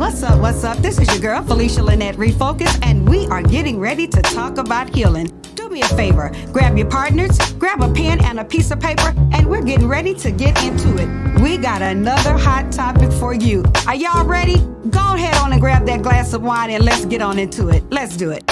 What's up? What's up? This is your girl, Felicia, Lynette, Refocused, and we are getting ready to talk about healing. Do me a favor, grab your partners, grab a pen and a piece of paper, and we're getting ready to get into it. We got another hot topic for you. Are y'all ready? Go ahead on and grab that glass of wine and let's get on into it. Let's do it.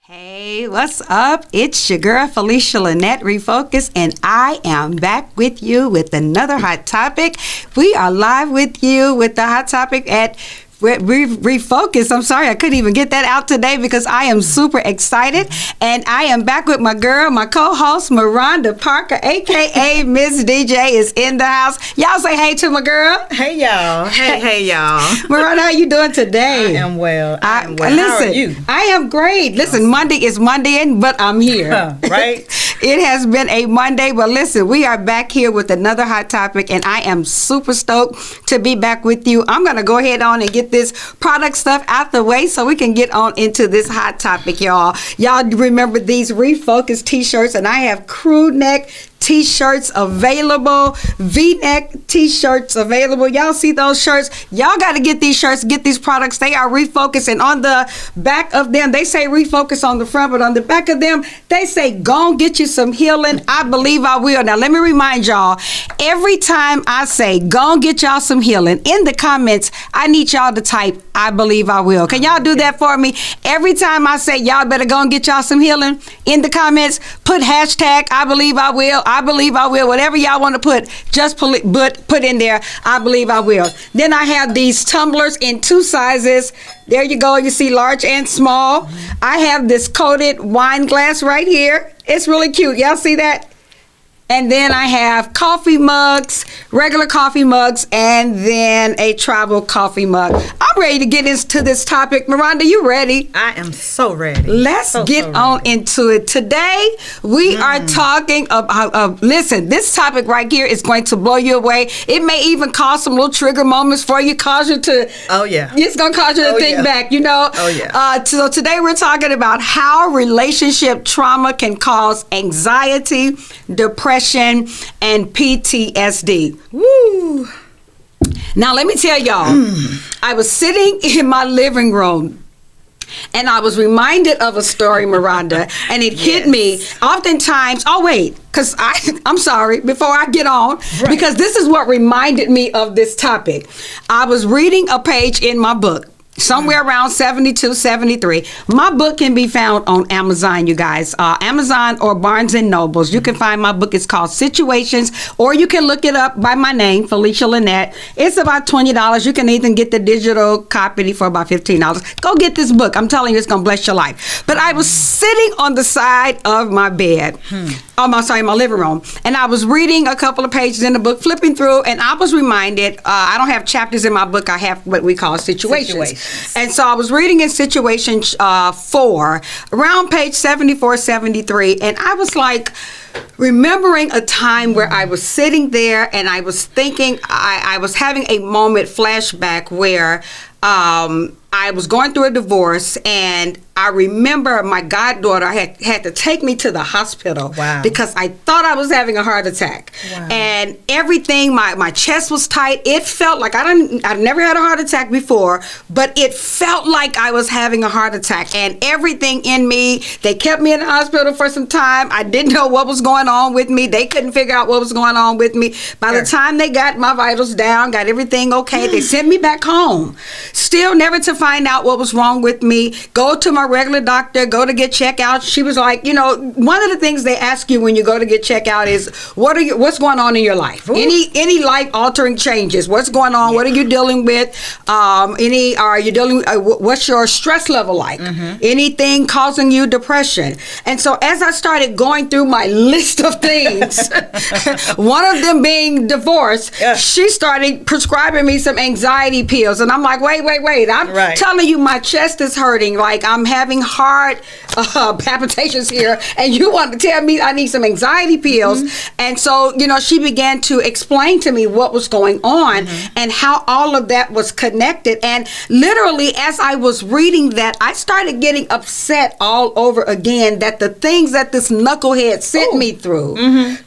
Hey, what's up? It's your girl, Felicia Lynette, Refocused, and I am back with you with another hot topic. We are live with you with the hot topic at Refocused. I'm sorry, I couldn't even get that out today because I am super excited. And I am back with my girl, my co-host, Miranda Parker, a.k.a. Miss DJ, is in the house. Y'all say hey to my girl. Hey, y'all. Hey, y'all. Miranda, how you doing today? I am well. Listen, how are you? I am great. Listen, Monday is Monday, but I'm here. Right? It has been a Monday, but listen, we are back here with another hot topic, and I am super stoked to be back with you. I'm going to go ahead on and get this product stuff out the way so we can get on into this hot topic, y'all. Y'all remember these Refocused t-shirts, and I have crew neck t-shirts available, v-neck t-shirts available. Y'all see those shirts? Y'all got to get these shirts, get these products. They are Refocused, and on the back of them, they say Refocused on the front, but on the back of them, they say, go and get you some healing. I believe I will. Now, let me remind y'all, every time I say, go and get y'all some healing, in the comments, I need y'all to type, I believe I will. Can y'all do that for me? Every time I say, y'all better go and get y'all some healing, in the comments, put hashtag, I believe I will. I believe I will. Whatever y'all want to put, just put in there, I believe I will. Then I have these tumblers in two sizes. There you go. You see large and small. I have this coated wine glass right here. It's really cute. Y'all see that? And then I have coffee mugs, regular coffee mugs, and then a travel coffee mug. I'm ready to get into this topic. Miranda, you ready? I am so ready. Let's get on into it. Today, we are talking about, listen, this topic right here is going to blow you away. It may even cause some little trigger moments for you, cause you to, it's going to cause you to think back, you know? So today we're talking about how relationship trauma can cause anxiety, depression, and PTSD. Woo! Now, let me tell y'all, I was sitting in my living room and I was reminded of a story, Miranda, and it hit me. Oftentimes, because I'm sorry, before I get on, because this is what reminded me of this topic. I was reading a page in my book, somewhere around 72, 73. My book can be found on Amazon, you guys. Amazon or Barnes & Nobles. You can find my book. It's called Situations, or you can look it up by my name, Felicia Lynette. It's about $20. You can even get the digital copy for about $15. Go get this book. I'm telling you, it's going to bless your life. But I was sitting on the side of my bed. My living room. And I was reading a couple of pages in the book, flipping through, and I was reminded, I don't have chapters in my book. I have what we call situations. And so I was reading in Situation 4, around page 74, 73, and I was like, remembering a time where I was sitting there and I was thinking, I was having a moment flashback where I was going through a divorce, and I remember my goddaughter had to take me to the hospital because I thought I was having a heart attack. And everything, my chest was tight. It felt like I've never had a heart attack before, but it felt like I was having a heart attack. And everything in me, they kept me in the hospital for some time. I didn't know what was going on with me. They couldn't figure out what was going on with me. By the time they got my vitals down, got everything okay, they sent me back home. Still never to find out what was wrong with me. Go to my regular doctor, go to get checked out. She was like, one of the things they ask you when you go to get checked out is, what's going on in your life? Any life altering changes? What's going on? What are you dealing with? What's your stress level like? Anything causing you depression? And so as I started going through my list of things, one of them being divorce, she started prescribing me some anxiety pills. And I'm like, wait. telling you my chest is hurting, like I'm having heart palpitations here, and you want to tell me I need some anxiety pills. And so, she began to explain to me what was going on and how all of that was connected. And literally, as I was reading that, I started getting upset all over again that the things that this knucklehead sent me through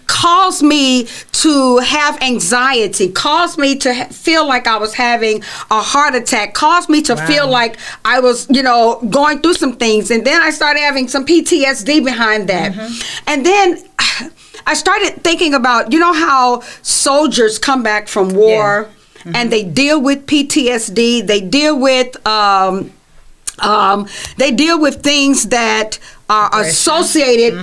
caused me to have anxiety, caused me to feel like I was having a heart attack, caused me to feel like I was, going through some things. And then I started having some PTSD behind that. And then I started thinking about, how soldiers come back from war and they deal with PTSD, they deal with things that are associated,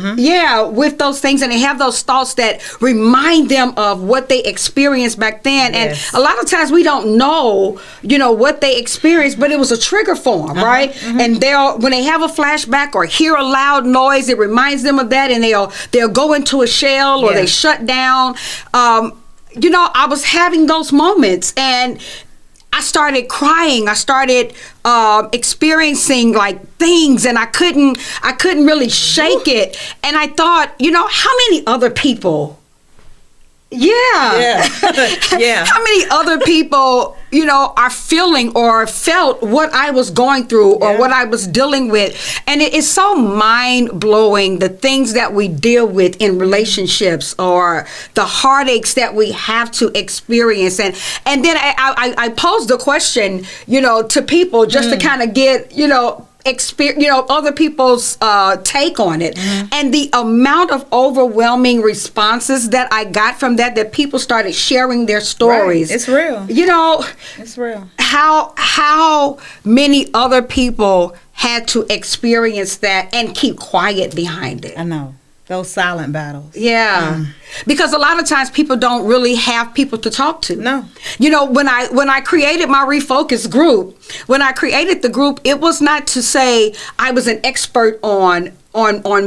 with those things, and they have those thoughts that remind them of what they experienced back then. And a lot of times we don't know, what they experienced, but it was a trigger for them, right? And when they have a flashback or hear a loud noise, it reminds them of that, and they'll go into a shell or they shut down. I was having those moments, and I started crying. I started experiencing like things, and I couldn't really shake it. And I thought, how many other people? How many other people, are feeling or felt what I was going through or what I was dealing with? And it is so mind blowing, the things that we deal with in relationships or the heartaches that we have to experience. And then I posed the question, to people just to kind of get, other people's take on it. And the amount of overwhelming responses that I got from that people started sharing their stories. Right. It's real. It's real. How many other people had to experience that and keep quiet behind it? I know. Those silent battles. Yeah. Because a lot of times people don't really have people to talk to. No. When I created my Refocused group, when I created the group, it was not to say I was an expert on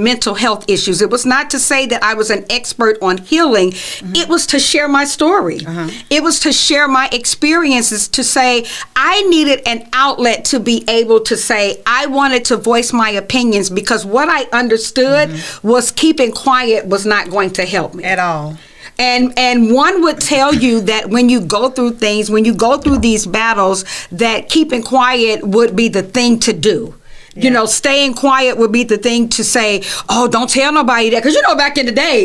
mental health issues. It was not to say that I was an expert on healing. It was to share my story. It was to share my experiences, to say I needed an outlet to be able to say I wanted to voice my opinions, because what I understood was keeping quiet was not going to help me at all. And one would tell you that when you go through things, when you go through these battles, that keeping quiet would be the thing to do. Staying quiet would be the thing to say, oh, don't tell nobody that. Because, back in the day,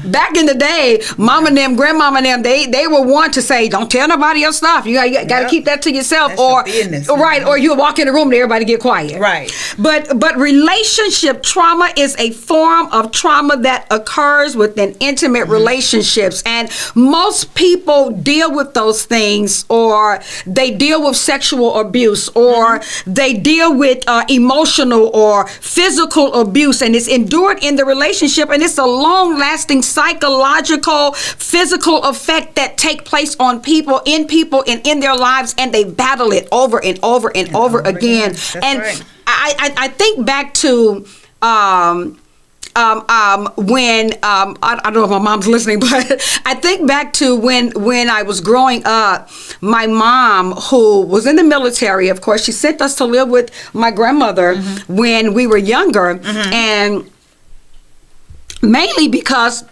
back in the day, mama and them, grandmama and them, they were one to say, don't tell nobody your stuff. You got to keep that to yourself. That's your business. Right, or you'll walk in the room and everybody get quiet. Right. But relationship trauma is a form of trauma that occurs within intimate relationships. And most people deal with those things, or they deal with sexual abuse, or they deal with emotional or physical abuse, and it's endured in the relationship, and it's a long-lasting psychological, physical effect that take place on people and in their lives, and they battle it over and over and over again. And right. I think back to when I don't know if my mom's listening, but I think back to when I was growing up, my mom, who was in the military, of course, she sent us to live with my grandmother when we were younger, and mainly because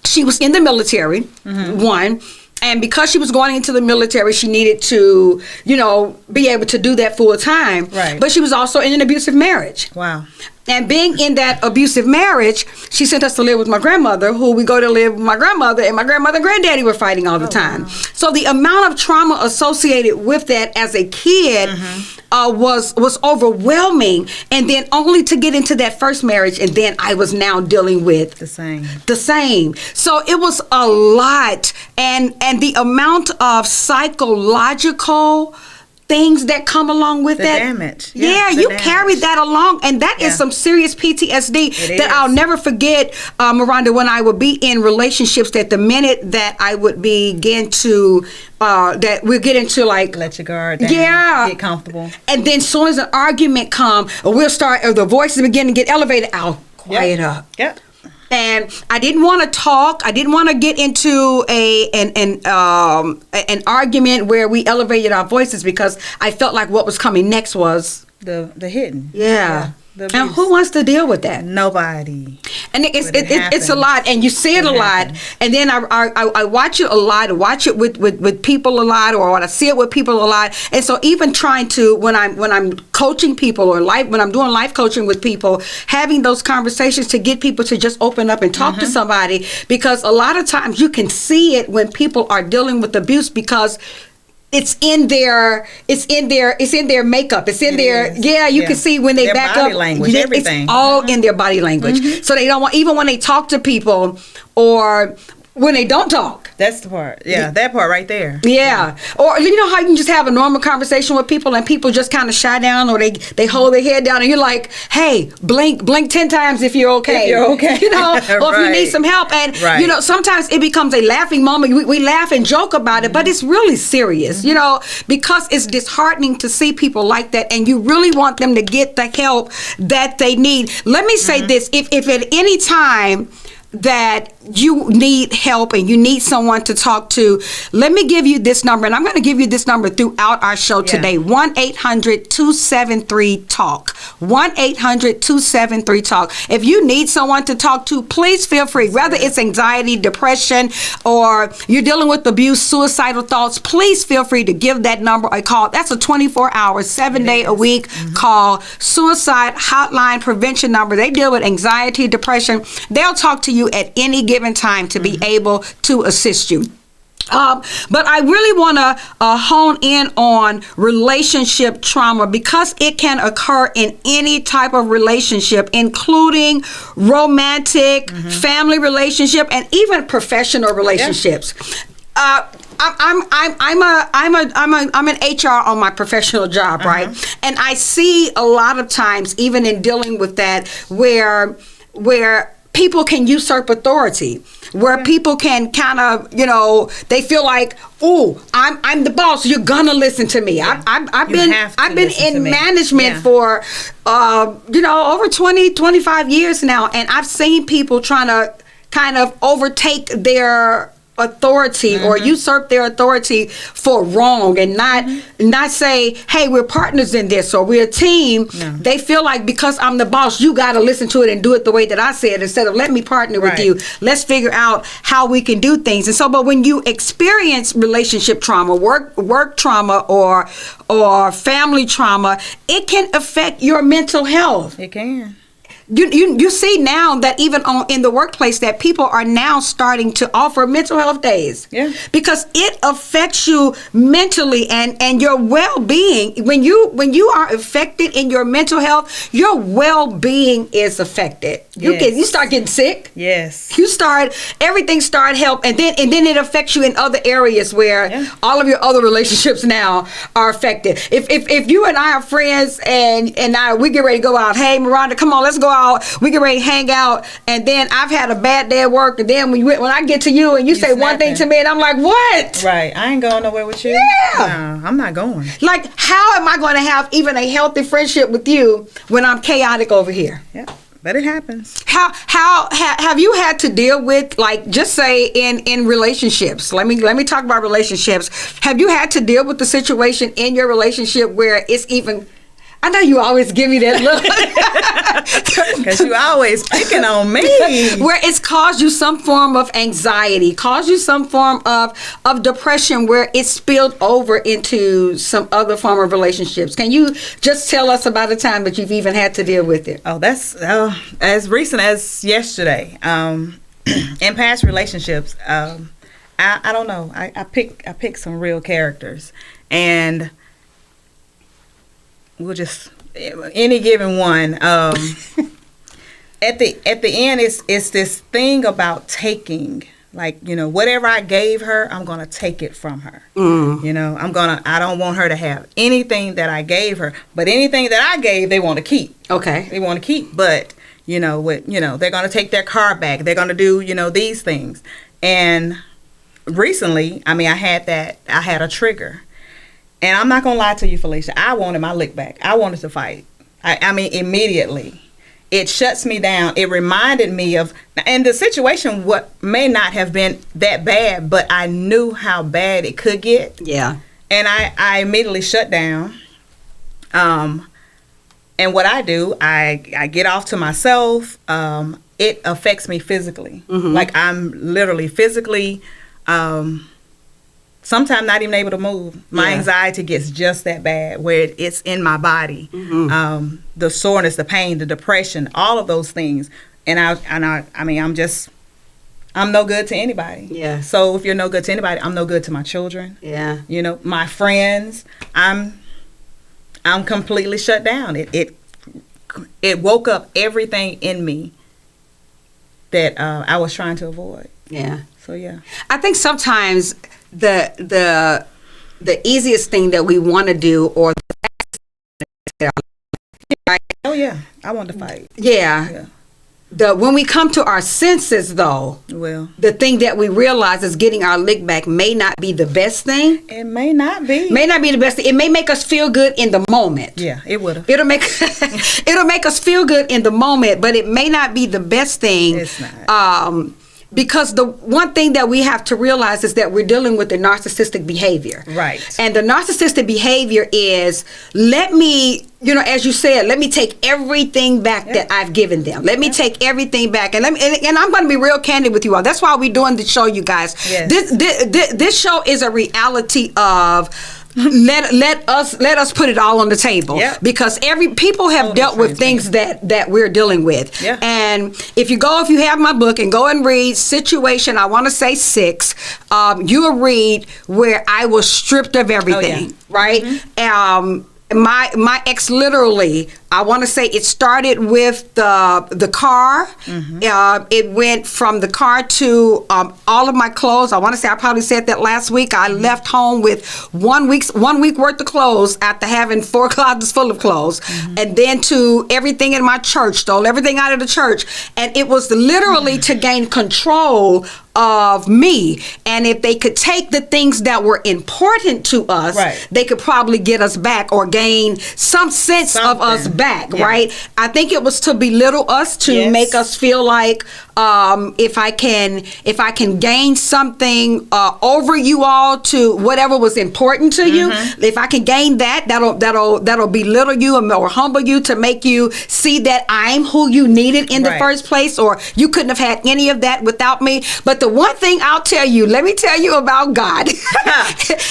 she was in the military, one. And because she was going into the military, she needed to, be able to do that full time. Right. But she was also in an abusive marriage. Wow. And being in that abusive marriage, she sent us to live with my grandmother, who we go to live with my grandmother, and my grandmother and granddaddy were fighting all the time. Wow. So the amount of trauma associated with that as a kid was overwhelming. And then only to get into that first marriage, and then I was now dealing with the same. So it was a lot. And the amount of psychological things that come along with that. Damage. Yeah, you carry that along, and that is some serious PTSD that I'll never forget, Miranda, when I would be in relationships, that the minute that I would begin to that we'll get into, like, let your guard down, get comfortable, and then soon as an argument come, or the voices begin to get elevated, I'll quiet up. Yep. And I didn't want to talk. I didn't want to get into an argument where we elevated our voices, because I felt like what was coming next was the hitting. Yeah. And who wants to deal with that? Nobody. And it's a lot, and you see it a lot. And then I watch it a lot. I watch it with people a lot, or when I see it with people a lot. And so even trying to, when I'm coaching people, or when I'm doing life coaching with people, having those conversations to get people to just open up and talk to somebody, because a lot of times you can see it when people are dealing with abuse, because it's in their makeup. It's in their you can see when they their back body up. Language, everything. It's all in their body language. So they don't want, even when they talk to people, or when they don't talk. That's the part. Yeah, that part right there. Yeah. Or you know how you can just have a normal conversation with people and people just kind of shy down, or they hold their head down, and you're like, hey, blink 10 times if you're okay. If you're okay. You know, or if you need some help. And you know, sometimes it becomes a laughing moment. We laugh and joke about it, but it's really serious, you know, because it's disheartening to see people like that, and you really want them to get the help that they need. Let me say this, if at any time that you need help and you need someone to talk to, let me give you this number, and I'm going to give you this number throughout our show today. 1-800-273-TALK. 1-800-273-TALK. If you need someone to talk to, please feel free. Whether it's anxiety, depression, or you're dealing with abuse, suicidal thoughts, please feel free to give that number a call. That's a 24-hour, 7-day-a-week call, suicide hotline prevention number. They deal with anxiety, depression. They'll talk to you at any given time to be able to assist you. But I really want to hone in on relationship trauma, because it can occur in any type of relationship, including romantic, family relationship, and even professional relationships. I'm an HR on my professional job, right? And I see a lot of times, even in dealing with that, where people can usurp authority, where people can kind of, you know, they feel like, oh, I'm the boss, you're gonna listen to me. I've been in management for over 20-25 years now, and I've seen people trying to kind of overtake their authority or usurp their authority for wrong, and not say, hey, we're partners in this, or we're a team. They feel like, because I'm the boss, you got to listen to it and do it the way that I said, instead of let me partner with you. Let's figure out how we can do things. And so, but when you experience relationship trauma, work trauma, or family trauma, it can affect your mental health. It can. You see now that even in the workplace, that people are now starting to offer mental health days. Because it affects you mentally and your well-being. When you are affected in your mental health, your well-being is affected. You start getting sick. Everything start help, and then it affects you in other areas where all of your other relationships now are affected. If you and I are friends and we get ready to go out, hey Miranda, come on, let's go out. We get ready to hang out, and then I've had a bad day at work, and then when I get to you and you say one thing to me, and I'm like, what? Right, I ain't going nowhere with you. No, I'm not going. Like, how am I going to have even a healthy friendship with you when I'm chaotic over here? But it happens. How have you had to deal with, like, just say in relationships? Let me talk about relationships. Have you had to deal with the situation in your relationship where it's even, I know you always give me that look, because you always picking on me, where it's caused you some form of anxiety, caused you some form of depression, where it spilled over into some other form of relationships? Can you just tell us about a time that you've even had to deal with it? That's as recent as yesterday. In past relationships, I don't know. I pick some real characters, and we'll just, any given one. At the end, it's this thing about taking. Like, whatever I gave her, I'm gonna take it from her. I don't want her to have anything that I gave her, but anything that I gave, they want to keep. Okay. They want to keep, but they're gonna take their car back. They're gonna do, these things. And recently, I had a trigger. And I'm not going to lie to you, Felicia. I wanted my lick back. I wanted to fight. I mean, immediately. it shuts me down. It reminded me of, and the situation what may not have been that bad, but I knew how bad it could get. Yeah. And I immediately shut down. And what I do, I get off to myself. It affects me physically. Like I'm literally physically, sometimes not even able to move. My anxiety gets just that bad where it's in my body. The soreness, the pain, the depression, all of those things. And I mean, I'm no good to anybody. Yeah. So if you're no good to anybody, I'm no good to my children. Yeah. You know, my friends. I'm completely shut down. It woke up everything in me that I was trying to avoid. Yeah. So yeah. I think sometimes the easiest thing that we want to do, or Oh yeah, I want to fight. Yeah. When we come to our senses, though, Well, the thing that we realize is getting our lick back may not be the best thing. it may not be. May not be the best thing. It may make us feel good in the moment. Yeah, it would have. It'll make us feel good in the moment, but it may not be the best thing. It's not. Because the one thing that we have to realize is that we're dealing with the narcissistic behavior. Right. And the narcissistic behavior is, let me, as you said, let me take everything back that I've given them. Let me take everything back. And and I'm going to be real candid with you all. That's why we're doing the show, you guys. Yes. This show is a reality of let us put it all on the table. Yep. Because people have dealt with things that we're dealing with. Yeah. And if you have my book and go and read Situation, I want to say 6, you'll read where I was stripped of everything, right? My ex literally, I want to say it started with the car. It went from the car to all of my clothes. I want to say I probably said that last week. I left home with 1 week worth of clothes after having 4 closets full of clothes, and then to everything in my church, stole everything out of the church, and it was literally to gain control of me. And if they could take the things that were important to us, they could probably get us back or gain some sense of us back, right? I think it was to belittle us, to make us feel like if I can gain something over you all, to whatever was important to you, if I can gain that'll belittle you or humble you, to make you see that I'm who you needed in the first place, or you couldn't have had any of that without me. But the one thing I'll tell you, let me tell you about God.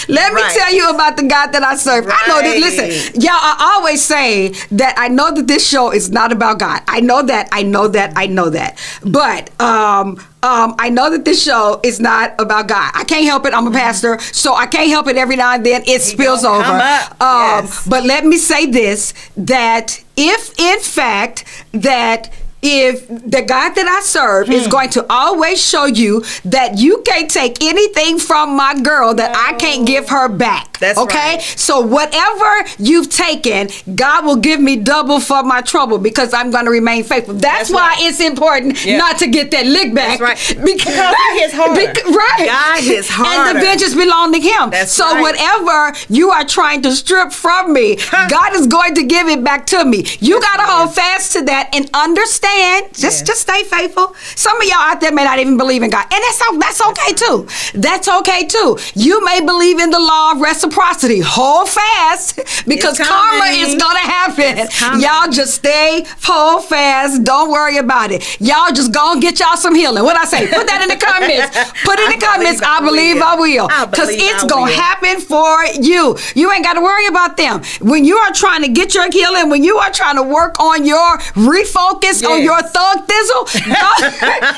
Let me tell you about the God that I serve. I know that, listen, y'all, I always say that I know that this show is not about God. I know that. But I know that this show is not about God. I can't help it. I'm a pastor, so I can't help it. Every now and then it spills over. But let me say this, that if in fact that if the God that I serve is going to always show you that you can't take anything from my girl that I can't give her back. That's okay? Right. So whatever you've taken, God will give me double for my trouble, because I'm going to remain faithful. That's why it's important not to get that lick back. That's right. Because He hits harder. God hits harder. And the vengeance belong to Him. So whatever you are trying to strip from me, God is going to give it back to me. You got to hold fast to that and understand. Just stay faithful. Some of y'all out there may not even believe in God, and that's okay too. That's okay too. You may believe in the law of reciprocity. Hold fast, because karma is gonna happen. Y'all just hold fast. Don't worry about it. Y'all just go and get y'all some healing. What I say? Put that in the comments. Put it in the comments. I believe I will, because it's gonna happen for you. You ain't got to worry about them. When you are trying to get your healing, when you are trying to work on your refocus, on your thug thizzle,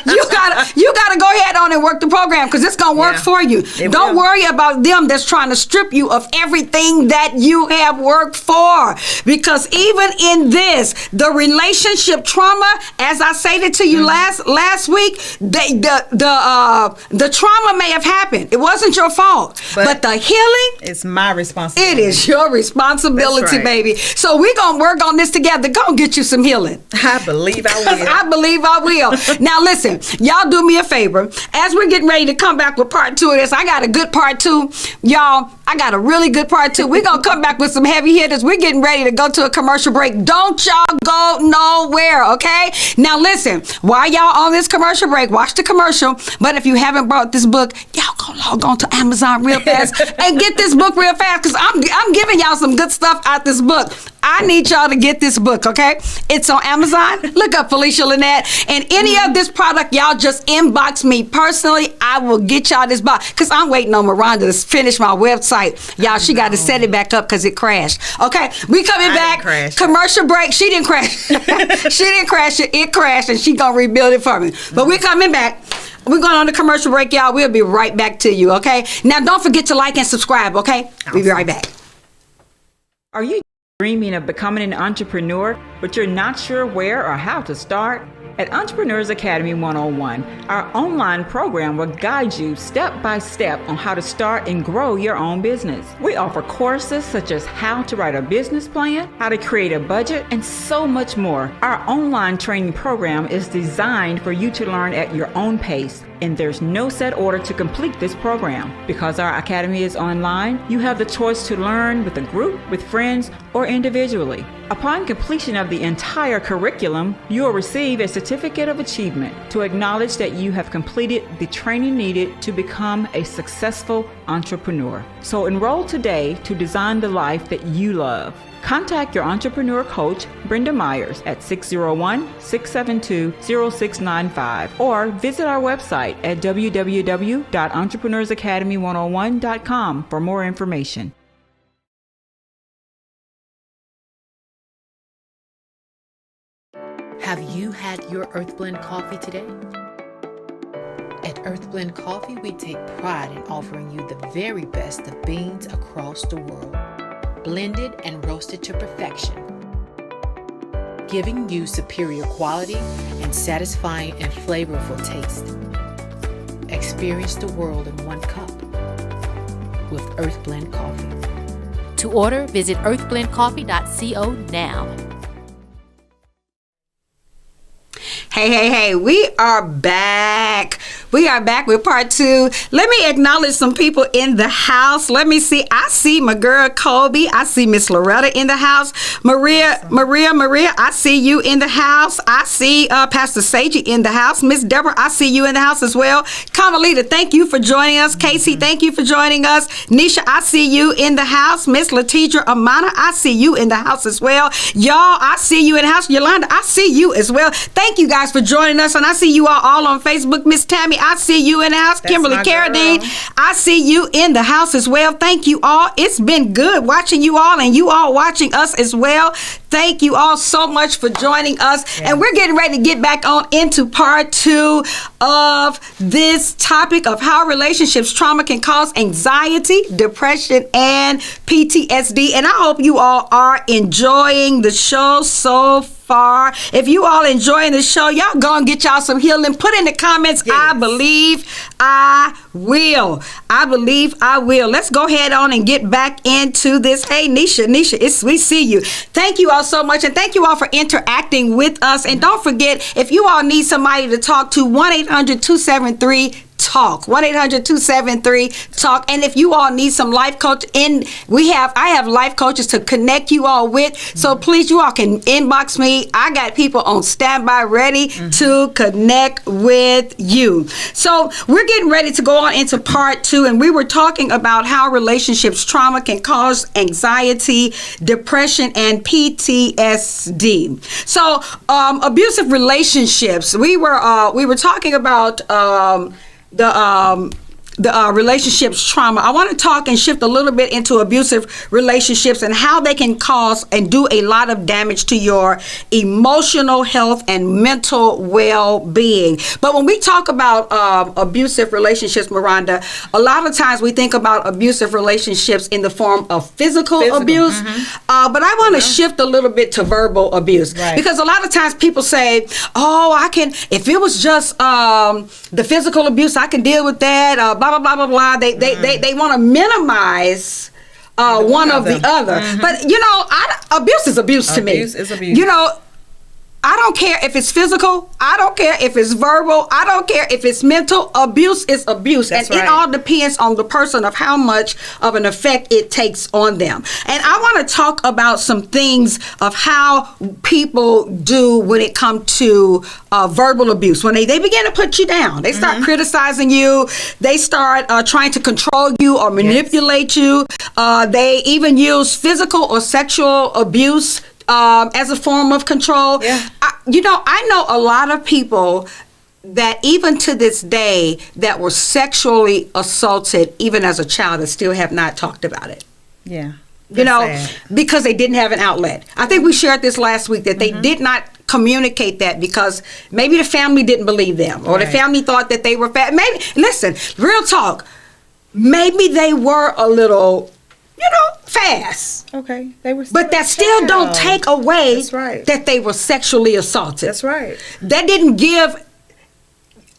you gotta go ahead on and work the program, because it's gonna work for you. Don't worry about them that's trying to strip you of everything that you have worked for, because even in this, the relationship trauma, as I stated to you last week, the trauma may have happened. It wasn't your fault, but the healing, it's my responsibility. It is your responsibility, baby. So we're gonna work on this together. Go get you some healing. I believe I will. I believe I will. Now listen, y'all do me a favor. As we're getting ready to come back with part 2 of this, I got a good part 2. Y'all, I got a really good part 2. We're going to come back with some heavy hitters. We're getting ready to go to a commercial break. Don't y'all go nowhere, okay? Now listen, while y'all on this commercial break, watch the commercial. But if you haven't bought this book, y'all go log on to Amazon real fast and get this book real fast, because I'm giving y'all some good stuff out this book. I need y'all to get this book, okay? It's on Amazon. Look up Felicia Lynette. And any of this product, y'all just inbox me personally. I will get y'all this box, because I'm waiting on Miranda to finish my website. Y'all, she got to set it back up because it crashed. Okay, we coming back. Commercial break. She didn't crash. She didn't crash it. It crashed, and she going to rebuild it for me. But we coming back. We're going on the commercial break, y'all. We'll be right back to you, okay? Now, don't forget to like and subscribe, okay? We'll be right back. Are you dreaming of becoming an entrepreneur, but you're not sure where or how to start? At Entrepreneurs Academy 101, our online program will guide you step by step on how to start and grow your own business. We offer courses such as how to write a business plan, how to create a budget, and so much more. Our online training program is designed for you to learn at your own pace, and there's no set order to complete this program. Because our academy is online, you have the choice to learn with a group, with friends, or individually. Upon completion of the entire curriculum, you will receive a certificate of achievement to acknowledge that you have completed the training needed to become a successful entrepreneur. So enroll today to design the life that you love. Contact your entrepreneur coach, Brenda Myers, at 601-672-0695, or visit our website at www.entrepreneursacademy101.com for more information. Have you had your Earth Blend coffee today? At Earth Blend Coffee, we take pride in offering you the very best of beans across the world, blended and roasted to perfection, giving you superior quality and satisfying and flavorful taste. Experience the world in one cup with Earth Blend Coffee. To order, visit earthblendcoffee.co now. Hey, we are back. We are back with part 2. Let me acknowledge some people in the house. Let me see. I see my girl Colby. I see Miss Loretta in the house. Maria, I see you in the house. I see Pastor Seiji in the house. Miss Deborah, I see you in the house as well. Carmelita, thank you for joining us. Casey, thank you for joining us. Nisha, I see you in the house. Miss Latidra Amana, I see you in the house as well. Y'all, I see you in the house. Yolanda, I see you as well. Thank you guys for joining us, and I see you all on Facebook. Miss Tammy, I see you in the house. That's Kimberly Carradine, I see you in the house as well. Thank you all. It's been good watching you all, and you all watching us as well. Thank you all so much for joining us. Yeah. And we're getting ready to get back on into part 2 of this topic of how relationships trauma can cause anxiety, depression, and PTSD. And I hope you all are enjoying the show so far. If you all enjoying the show, y'all go and get y'all some healing. Put in the comments, yes. I believe I will. I believe I will. Let's go ahead on and get back into this. Hey, Nisha, we see you. Thank you all so much, and thank you all for interacting with us. And don't forget, if you all need somebody to talk to, 1-800-273-TALK. 1-800-273-TALK. And if you all need some life coach, I have life coaches to connect you all with. So please, you all can inbox me. I got people on standby ready to connect with you. So we're getting ready to go on into part 2, and we were talking about how relationships trauma can cause anxiety, depression, and PTSD. So abusive relationships. We were talking about the relationships trauma. I want to talk and shift a little bit into abusive relationships and how they can cause and do a lot of damage to your emotional health and mental well-being. But when we talk about abusive relationships, Miranda, a lot of times we think about abusive relationships in the form of physical abuse. But I want to shift a little bit to verbal abuse. Right. Because a lot of times people say, if it was just the physical abuse, I can deal with that, blah, blah, blah, blah, blah. They want to minimize one of the other. But, abuse is abuse to me. Abuse is abuse. I don't care if it's physical. I don't care if it's verbal. I don't care if it's mental. Abuse is abuse. That's and right. It all depends on the person of how much of an effect it takes on them. And I want to talk about some things of how people do when it comes to verbal abuse. When they begin to put you down, they start criticizing you. They start trying to control you or manipulate you. They even use physical or sexual abuse as a form of control. Yeah. I know a lot of people that even to this day that were sexually assaulted even as a child that still have not talked about it. Yeah. Sad. Because they didn't have an outlet. I think we shared this last week that they did not communicate that because maybe the family didn't believe them or the family thought that they were fat. Maybe, listen, real talk, maybe they were a little, fast. Okay. They were. But that still don't take away That's right. that they were sexually assaulted. That's right. That didn't give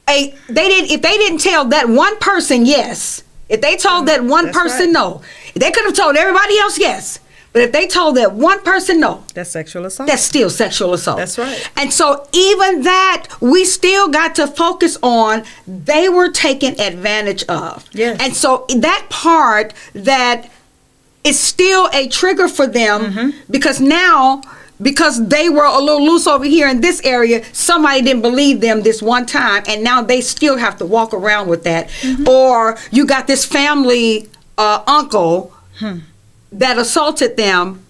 if they didn't tell that one person yes, if they told that one That's person right. no, they could have told everybody else yes. But if they told that one person no, That's sexual assault. that's still sexual assault. That's right. And so even that, we still got to focus on they were taken advantage of. Yes. And so that part that is still a trigger for them because now, because they were a little loose over here in this area, somebody didn't believe them this one time, and now they still have to walk around with that. Or you got this family uncle that assaulted them,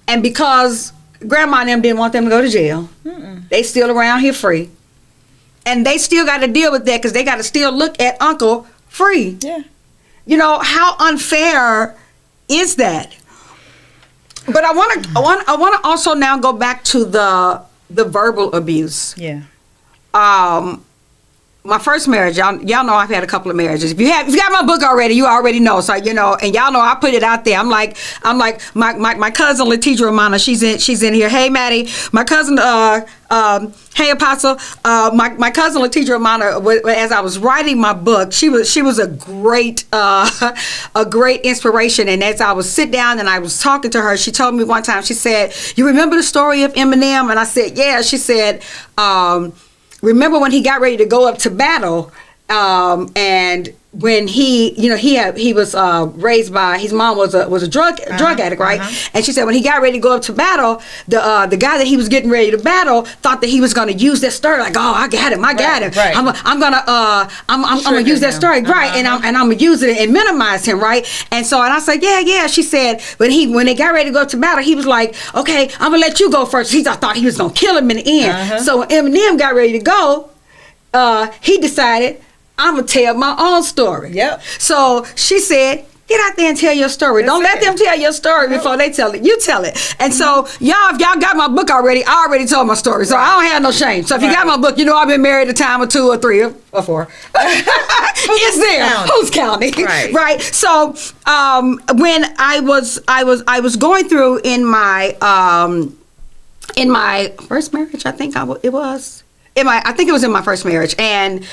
and because grandma and them didn't want them to go to jail, they still around here free. And they still got to deal with that because they got to still look at uncle free. Yeah. How unfair is that? But I want to also now go back to the verbal abuse. Yeah. My first marriage, y'all know I've had a couple of marriages. If you got my book already, you already know. So and y'all know I put it out there. I'm like my cousin Letitia Romana, she's in here. Hey Maddie, my cousin hey Apostle, my cousin Letitia Romana, as I was writing my book, she was a great inspiration. And as I was sit down and I was talking to her, she told me one time, she said, "You remember the story of Eminem?" And I said, "Yeah." She said, remember when he got ready to go up to battle, and when he was raised by his mom was a drug addict, right? And she said when he got ready to go up to battle, the guy that he was getting ready to battle thought that he was going to use that story, like, oh, I got him. Right. I'm gonna use that story, right? And I'm gonna use it and minimize him, right? And I said, yeah. She said when they got ready to go up to battle, he was like, okay, I'm gonna let you go first. I thought he was gonna kill him in the end. So when Eminem got ready to go, he decided, I'm going to tell my own story. Yep. So she said, get out there and tell your story. Don't let them tell your story before they tell it. You tell it. And so, if y'all got my book already, I already told my story. So I don't have no shame. So if you got my book, I've been married a time or 2 or 3 or 4. It's there. Who's counting? Right. So when I was going through in my first marriage, I think it was in my first marriage, and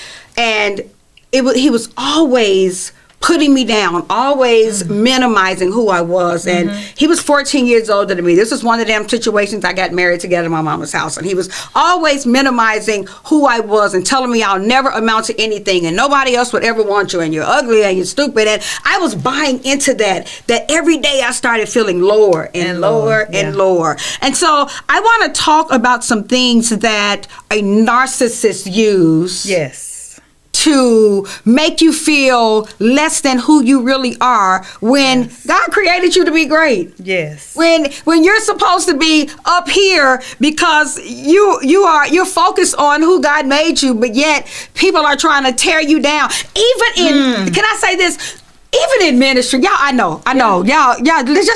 he was always putting me down, always minimizing who I was. And he was 14 years older than me. This was one of them situations I got married together in my mama's house. And he was always minimizing who I was and telling me I'll never amount to anything and nobody else would ever want you and you're ugly and you're stupid. And I was buying into that every day I started feeling lower and lower and lower. And so I want to talk about some things that a narcissist use. Yes. To make you feel less than who you really are when God created you to be great. Yes. When you're supposed to be up here because you're focused on who God made you, but yet people are trying to tear you down. Even in can I say this? Even in ministry, y'all, I know, y'all,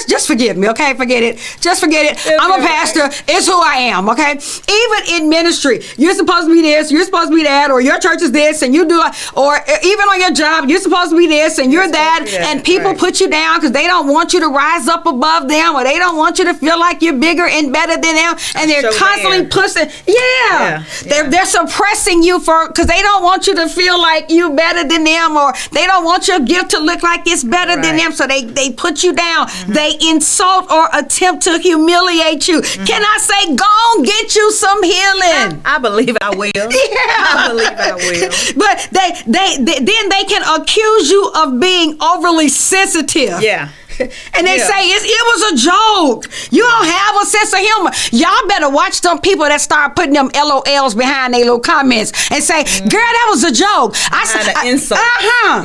just forgive me, okay? Forget it. Just forget it. I'm a pastor. It's who I am, okay? Even in ministry, you're supposed to be this, you're supposed to be that, or your church is this, and you do, or even on your job, you're supposed to be this, and you're that, and people put you down because they don't want you to rise up above them, or they don't want you to feel like you're bigger and better than them, and they're constantly pushing. They're suppressing you because they don't want you to feel like you're better than them, or they don't want your gift to look like like it's better than them, so they put you down. They insult or attempt to humiliate you. Can I say, go on, get you some healing? I believe I will. Yeah. I believe I will. But then they can accuse you of being overly sensitive. Yeah. And they say it was a joke. You don't have a sense of humor. Y'all better watch them people that start putting them LOLs behind their little comments and say, girl, that was a joke. Insult.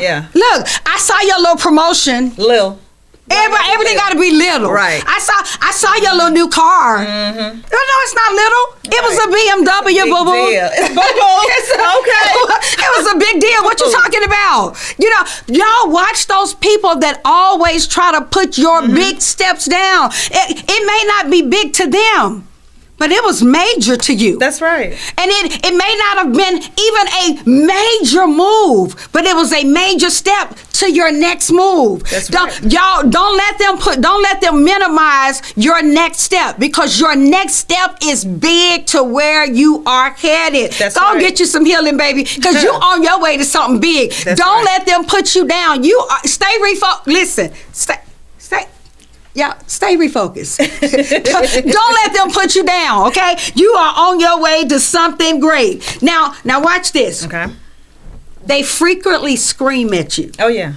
Yeah. Look, I saw your little promotion. Lil. Everything got to be little. Right. I saw your little new car. No, it's not little. It was a BMW, boo boo. Okay. It was a big deal. What you talking about? You know, y'all watch those people that always try to put your big steps down. It may not be big to them, but it was major to you. That's right. And it may not have been even a major move, but it was a major step to your next move. That's right. Y'all don't let them minimize your next step, because your next step is big to where you are headed. That's Go get you some healing, baby, because you on your way to something big. Don't let them put you down. You are, stay refocused. Listen, stay. Yeah, stay refocused. Don't let them put you down, okay? You are on your way to something great. Now watch this. Okay. They frequently scream at you. Oh, yeah.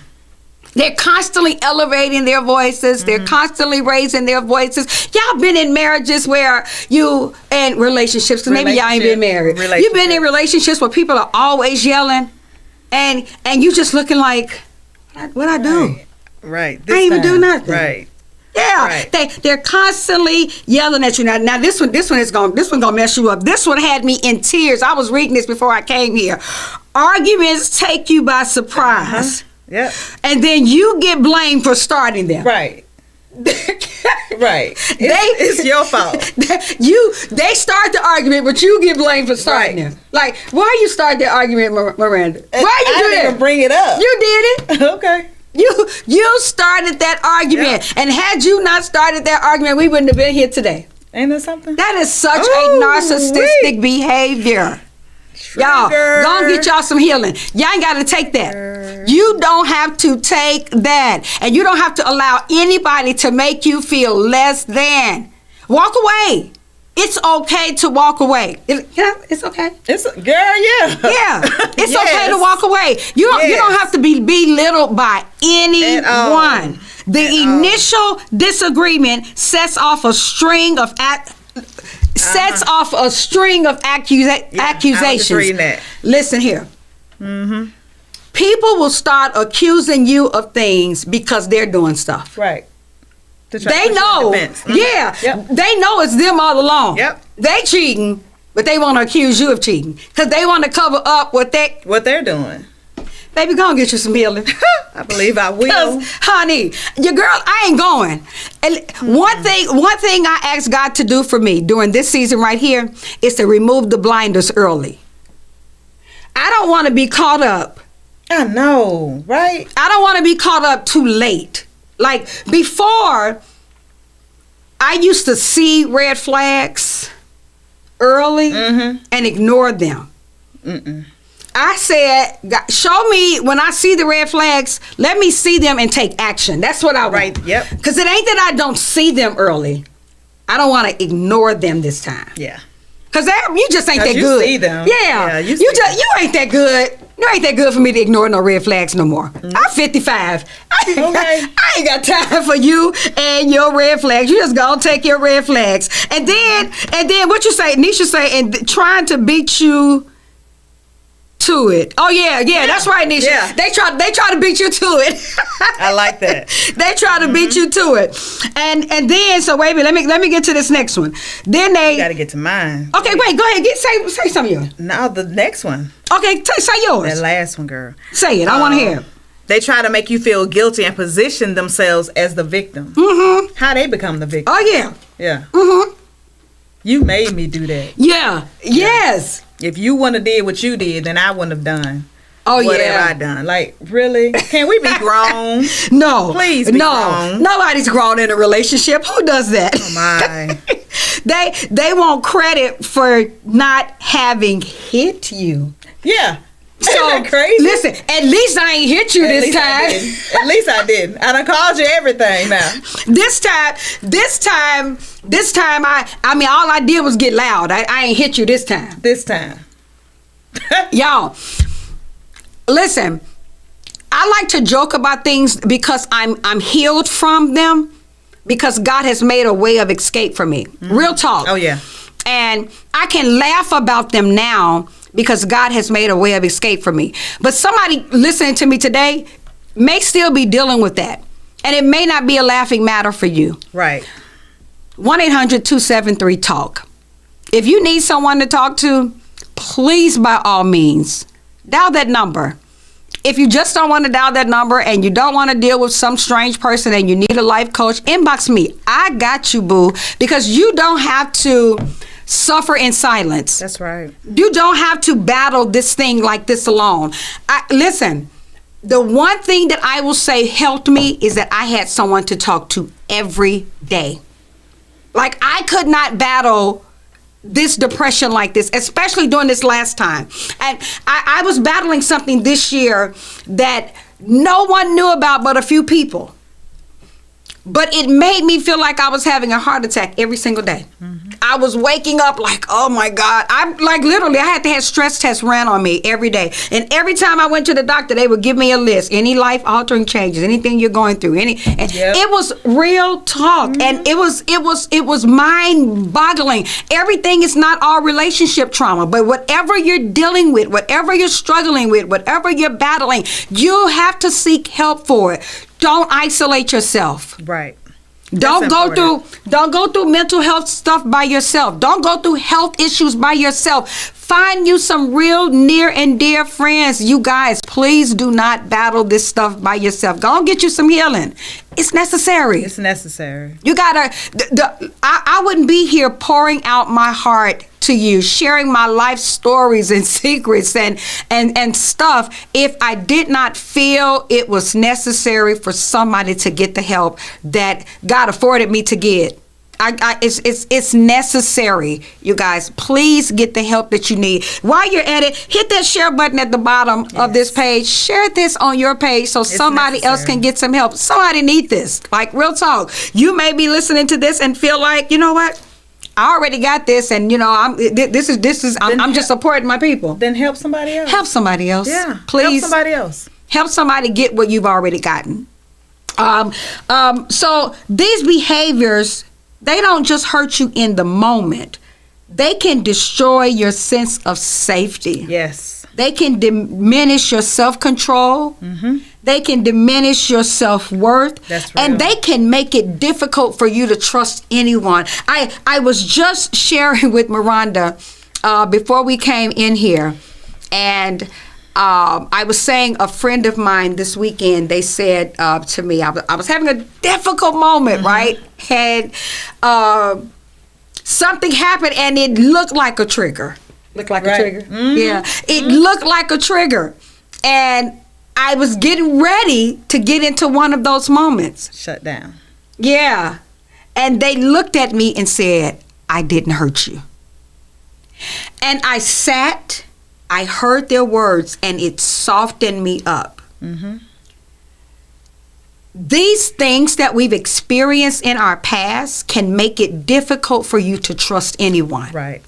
They're constantly elevating their voices. They're constantly raising their voices. Y'all been in marriages where and relationships, because maybe y'all ain't been married. You've been in relationships where people are always yelling, and you just looking like, what I do? Right. I ain't even do nothing. Right. Yeah, they're constantly yelling at you. Now this one gonna mess you up. This one had me in tears. I was reading this before I came here. Arguments take you by surprise. Yep. And then you get blamed for starting them. Right. Right. It's your fault. They start the argument, but you get blamed for starting them. Like, why you start the argument, Miranda? Why you do that? I didn't even bring it up. You did it. Okay. You started that argument, and had you not started that argument, we wouldn't have been here today. Ain't that something? That is such a narcissistic behavior. Y'all, go and get y'all some healing. Y'all ain't got to take that. You don't have to take that, and you don't have to allow anybody to make you feel less than. Walk away. It's okay to walk away. It's okay. Yeah. It's okay to walk away. You don't have to be belittled by anyone. The initial disagreement sets off a string of accusations. I was just reading that. Listen here. People will start accusing you of things because they're doing stuff. Right. They know. Yeah. Yep. They know it's them all along. Yep. They cheating, but they want to accuse you of cheating because they want to cover up what they're doing. Baby, go and get you some healing. I believe I will. Honey, your girl, I ain't going. And one thing I asked God to do for me during this season right here is to remove the blinders early. I don't want to be caught up. I know, right? I don't want to be caught up too late. Like before, I used to see red flags early and ignore them. I said, God, show me when I see the red flags, let me see them and take action. That's what I want. Right, yep. Because it ain't that I don't see them early. I don't want to ignore them this time. Yeah. Because you just ain't that good. You see them. Yeah. You ain't that good. You ain't that good for me to ignore no red flags no more. I'm 55. I ain't got time for you and your red flags. You just gonna take your red flags. And then what you say, Nisha say, and trying to beat you to it. Oh yeah, that's right, Nisha. Yeah. They try to beat you to it. I like that. They try to beat you to it. And then so wait a minute, let me get to this next one. Then you gotta get to mine. Okay, wait, go ahead. Say some of yours. Now the next one. Okay, say yours. That last one, girl. Say it. I want to hear. They try to make you feel guilty and position themselves as the victim. How they become the victim? Oh yeah. Yeah. You made me do that. Yeah. Yes. If you wouldn't have did what you did, then I wouldn't have done. Oh whatever I done. Like, really? Can we be grown? No. Please be grown. Nobody's grown in a relationship. Who does that? Oh my. They want credit for not having hit you. Yeah. So crazy. listen, at least I ain't hit you this time. At least I didn't. I done called you everything now. This time, I mean, all I did was get loud. I ain't hit you this time. This time. Y'all, listen, I like to joke about things because I'm healed from them, because God has made a way of escape for me. Real talk. Oh, yeah. And I can laugh about them now because God has made a way of escape for me. But somebody listening to me today may still be dealing with that. And it may not be a laughing matter for you. Right. 1-800-273-TALK. If you need someone to talk to, please, by all means, dial that number. If you just don't want to dial that number and you don't want to deal with some strange person and you need a life coach, inbox me. I got you, boo, because you don't have to suffer in silence. That's right. You don't have to battle this thing like this alone. Listen, the one thing that I will say helped me is that I had someone to talk to every day. Like, I could not battle this depression like this, especially during this last time. And I was battling something this year that no one knew about but a few people. But it made me feel like I was having a heart attack every single day. Mm-hmm. I was waking up like, oh my God. I'm like, literally, I had to have stress tests ran on me every day. And every time I went to the doctor, they would give me a list. Any life altering changes, anything you're going through, It was real talk. Mm-hmm. And it was mind boggling. Everything is not all relationship trauma, but whatever you're dealing with, whatever you're struggling with, whatever you're battling, you have to seek help for it. Don't isolate yourself. Right. Don't go through mental health stuff by yourself. Don't go through health issues by yourself. Find you some real near and dear friends. You guys, please do not battle this stuff by yourself. Go and get you some healing. It's necessary. It's necessary. You gotta. I wouldn't be here pouring out my heart to you, sharing my life stories and secrets and stuff, if I did not feel it was necessary for somebody to get the help that God afforded me to get. It's necessary, you guys. Please get the help that you need. While you're at it, hit that share button at the bottom of this page. Share this on your page so somebody else can get some help. Somebody need this. Like, real talk. You may be listening to this and feel like, you know what? I already got this, and I'm just supporting my people. Then help somebody else. Help somebody else. Yeah. Please. Help somebody else. Help somebody get what you've already gotten. So these behaviors, they don't just hurt you in the moment. They can destroy your sense of safety. Yes. They can diminish your self-control. Mm-hmm. They can diminish your self-worth. That's real. And they can make it difficult for you to trust anyone. I was just sharing with Miranda before we came in here, and I was saying a friend of mine this weekend, they said to me, I was having a difficult moment, right? And something happened and it looked like a trigger. Looked like a trigger? Mm-hmm. Yeah. It looked like a trigger. And I was getting ready to get into one of those moments. Shut down. Yeah. And they looked at me and said, I didn't hurt you. And I sat, I heard their words, and it softened me up. Mm-hmm. These things that we've experienced in our past can make it difficult for you to trust anyone. Right.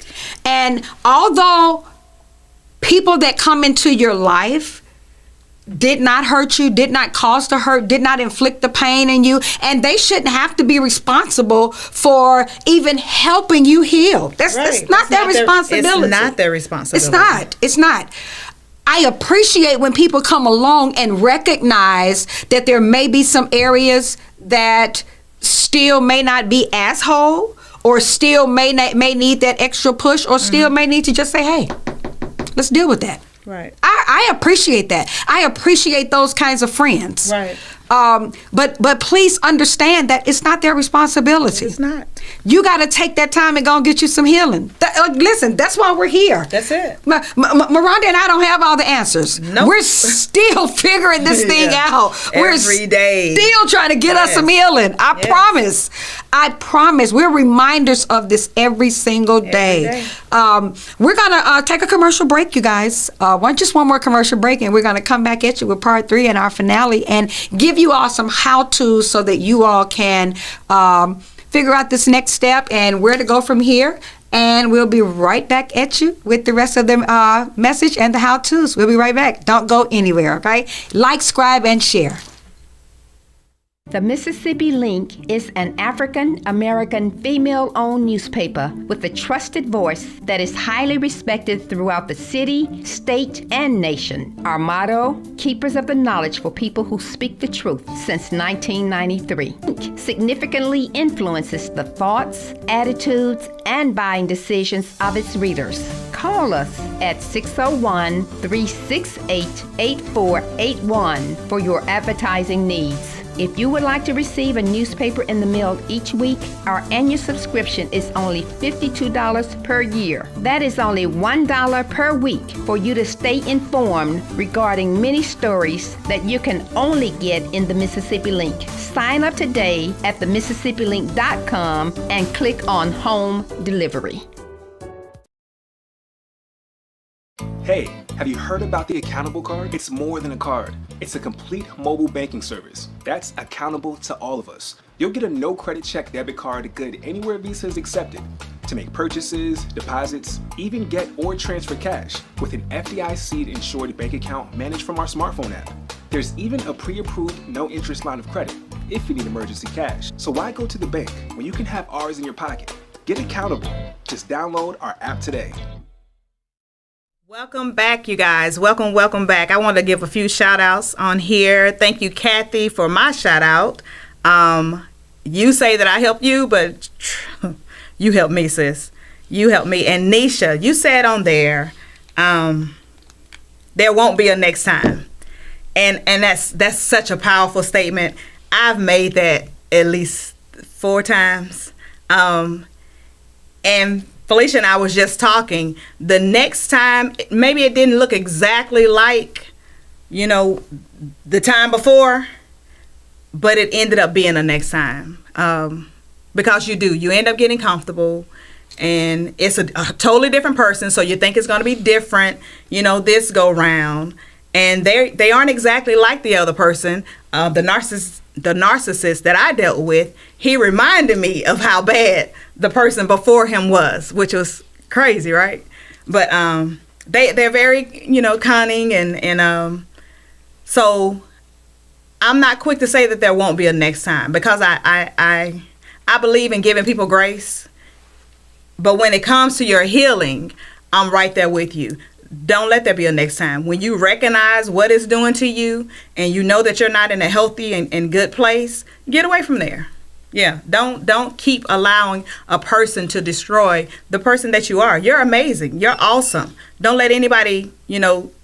And although people that come into your life did not hurt you, did not cause the hurt, did not inflict the pain in you, and they shouldn't have to be responsible for even helping you heal. That's not their responsibility. It's not their responsibility. It's not. I appreciate when people come along and recognize that there may be some areas that still may not be as whole, or still may need that extra push, or still may need to just say, hey, let's deal with that. Right. I appreciate that. I appreciate those kinds of friends. Right. But please understand that it's not their responsibility. It's not. You got to take that time and go and get you some healing. Listen, that's why we're here. That's it. Miranda and I don't have all the answers. Nope. We're still figuring this thing out. Every day. Still trying to get us some healing. I promise. I promise. We're reminders of this every single day. We're going to take a commercial break, you guys. Just one more commercial break, and we're going to come back at you with part 3 and our finale and give you all some how-tos so that you all can figure out this next step and where to go from here. And we'll be right back at you with the rest of the message and the how-tos. We'll be right back. Don't go anywhere, okay? Like, subscribe, and share. The Mississippi Link is an African-American female-owned newspaper with a trusted voice that is highly respected throughout the city, state, and nation. Our motto, keepers of the knowledge for people who speak the truth, since 1993. Link significantly influences the thoughts, attitudes, and buying decisions of its readers. Call us at 601-368-8481 for your advertising needs. If you would like to receive a newspaper in the mail each week, our annual subscription is only $52 per year. That is only $1 per week for you to stay informed regarding many stories that you can only get in the Mississippi Link. Sign up today at themississippiLink.com and click on Home Delivery. Hey, have you heard about the Accountable Card? It's more than a card. It's a complete mobile banking service that's accountable to all of us. You'll get a no credit check debit card good anywhere Visa is accepted to make purchases, deposits, even get or transfer cash with an FDIC insured bank account managed from our smartphone app. There's even a pre-approved no interest line of credit if you need emergency cash. So why go to the bank when you can have ours in your pocket? Get accountable. Just download our app today. Welcome back, you guys. Welcome back. I want to give a few shout outs on here. Thank you, Kathy, for my shout out. You say that I help you, but you help me, sis. You help me. And Nisha, you said on there, there won't be a next time. And that's such a powerful statement. I've made that at least 4 times. And Felicia and I was just talking. The next time, maybe it didn't look exactly like, the time before, but it ended up being the next time. Because you end up getting comfortable, and it's a totally different person, so you think it's going to be different, this go round. And they aren't exactly like the other person. The narcissist that I dealt with, he reminded me of how bad the person before him was, which was crazy, right? But they're very cunning, and so I'm not quick to say that there won't be a next time, because I believe in giving people grace. But when it comes to your healing, I'm right there with you. Don't let there be a next time. When you recognize what it's doing to you, and you know that you're not in a healthy and good place, get away from there. Yeah, don't keep allowing a person to destroy the person that you are. You're amazing. You're awesome. Don't let anybody,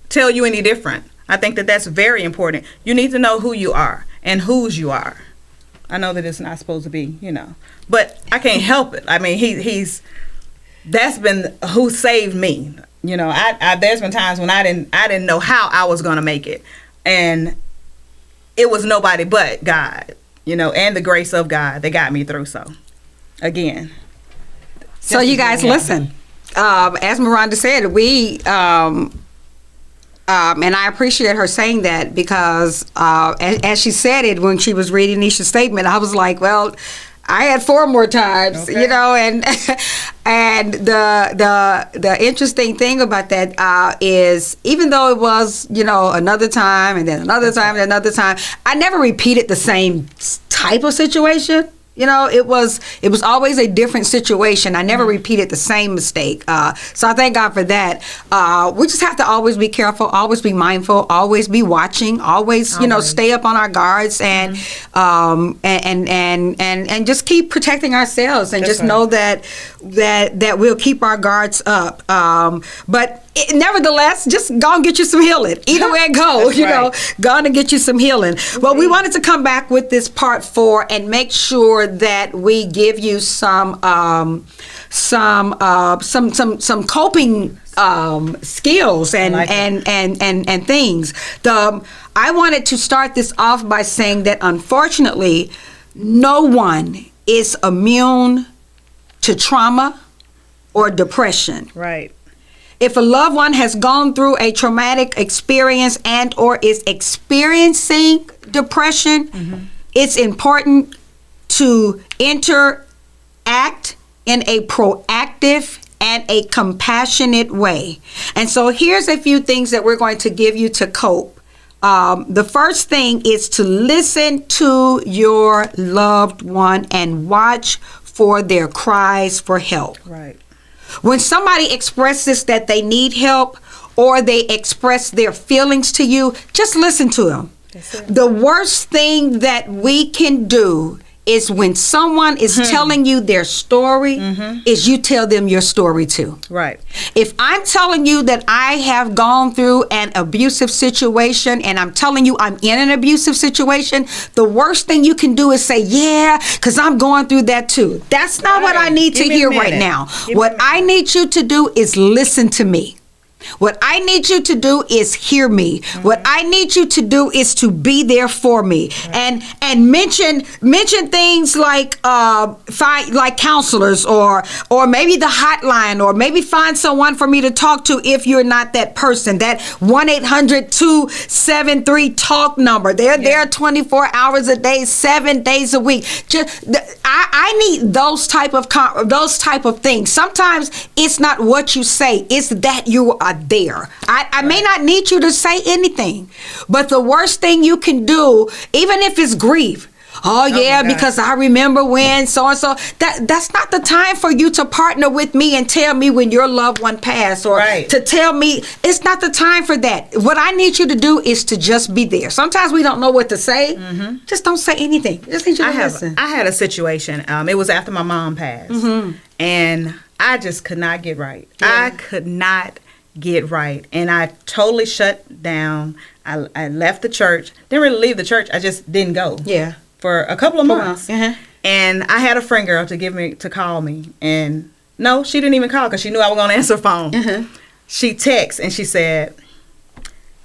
tell you any different. I think that that's very important. You need to know who you are and whose you are. I know that it's not supposed to be, but I can't help it. I mean, that's been who saved me. There's been times when I didn't know how I was going to make it, and it was nobody but God, and the grace of God that got me through. So, again. So you guys listen. As Miranda said, we and I appreciate her saying that, because as she said it when she was reading Nisha's statement, I was like, well, I had 4 more times, okay. And the interesting thing about that is, even though it was, another time and then another time and another time, I never repeated the same type of situation. It was always a different situation. I never repeated the same mistake. So I thank God for that. We just have to always be careful, always be mindful, always be watching, always stay up on our guards, and and just keep protecting ourselves, and just know that that we'll keep our guards up. But nevertheless, just go and get you some healing. Either way it goes, you know, go and get you some healing. Well, we wanted to come back with this part 4 and make sure that we give you some coping skills and things. I wanted to start this off by saying that unfortunately, no one is immune to trauma or depression. Right. If a loved one has gone through a traumatic experience and or is experiencing depression, it's important to interact in a proactive and a compassionate way. And so here's a few things that we're going to give you to cope. The first thing is to listen to your loved one and watch for their cries for help. Right. When somebody expresses that they need help or they express their feelings to you, just listen to them. The worst thing that we can do is when someone is telling you their story, is you tell them your story too. Right. If I'm telling you that I have gone through an abusive situation and I'm telling you I'm in an abusive situation, the worst thing you can do is say, yeah, because I'm going through that too. That's not what I need to hear right now. What I need you to do is listen to me. What I need you to do is hear me. What I need you to do is to be there for me, and mention things like like counselors or maybe the hotline, or maybe find someone for me to talk to if you're not that person. That 1-800-273-TALK number. They're there 24 hours a day, 7 days a week. I need those type of things. Sometimes it's not what you say; it's that you are there. I may not need you to say anything, but the worst thing you can do, even if it's grief, because I remember when so and so, that's not the time for you to partner with me and tell me when your loved one passed, or to tell me. It's not the time for that. What I need you to do is to just be there. Sometimes we don't know what to say. Just don't say anything. Just need you to listen. I had a situation. It was after my mom passed, and I just could not get right. I could not get right, and I totally shut down. I left the church. Didn't really leave the church. I just didn't go. Yeah. For a couple of months. And I had a friend girl to call me, and no, she didn't even call because she knew I was going to answer the phone. She texted and she said,